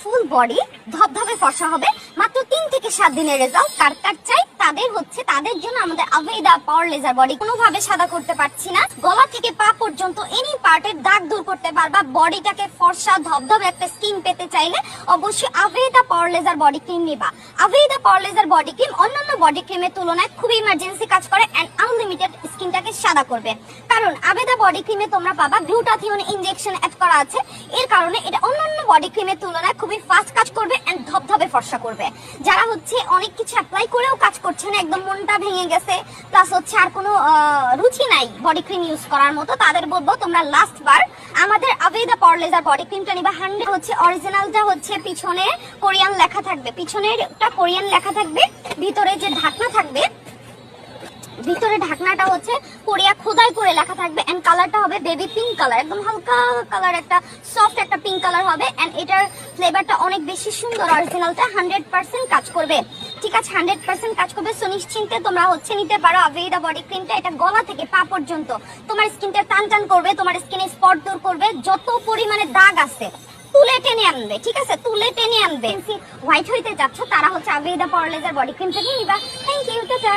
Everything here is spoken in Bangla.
ফুল বডি ধবধবে ফর্সা হবে মাত্র 3 থেকে 7 দিনের রেজাল্ট। কার কার চাই তাদের জন্য আমাদের আভেদা পাওয়ার লেজার বডি। কোনোভাবে সাদা করতে পারছি না, গলা থেকে পা পর্যন্ত এনি পার্টের দাগ দূর করতে পারবা। বডিটাকে ফর্সা ধবধবে একটা স্কিন পেতে চাইলে অবশ্যই আভেদা পাওয়ার লেজার বডি ক্রিম নিবা। আভেদা পাওয়ার লেজার বডি ক্রিম অন্যান্য বডি ক্রিমের তুলনায় খুবই ইমার্জেন্সি কাজ করে এন্ড আনলিমিটেড স্কিনটাকে সাদা করবে। কারণ আভেদা বডি ক্রিমে তোমরা পাবা গ্লুটাথিওন ইনজেকশন অ্যাড করা আছে। এর কারণে এটা অন্যান্য বডি ক্রিমের তুলনায় খুবই ফাস্ট কাজ করবে এন্ড ধবধবে ফর্সা করবে। যারা অনেক কিছু অ্যাপ্লাই করেও কাজ করছে না, একদম মনটা ভেঙে গেছে, প্লাস আর কোনো রুচি নাই বডি ক্রিম ইউজ করার মতো, তাদের বলবো তোমরা লাস্ট বার আমাদের আভেদা পাওয়ার লেজার বডি ক্রিমটা নিবা। 100 অরিজিনালটা পিছনে কোরিয়ান লেখা থাকবে, পিছনেরটা কোরিয়ান লেখা থাকবে, ভিতরে যে ঢাকনা থাকবে, ভিতরে ঢাকনাটা কোরিয়া খোদাই করে লেখা থাকবে এন্ড কালারটা হবে বেবি পিঙ্ক কালার, একদম হালকা কালার, একটা সফট একটা পিঙ্ক কালার হবে এন্ড এটার ফ্লেভারটা অনেক বেশি সুন্দর। অরিজিনালটা 100% কাজ করবে, ঠিক আছে, 100% কাজ করবে। সো নিশ্চিন্তে তোমরা নিতে পারো আভেদা বডি ক্রিমটা। এটা গলা থেকে পা পর্যন্ত তোমার স্কিনটা টান টান করবে, তোমার স্কিনে স্পট দূর করবে, যত পরিমাণে দাগ আছে তুলে টেনে আনবে, ঠিক আছে, তুলে টেনে আনবে। হোয়াইট হইতে যাচ্ছ তারা আভেদা পাওয়ার লেজার বডি ক্রিমটা নিয়ে নিবা। Thank you, tata.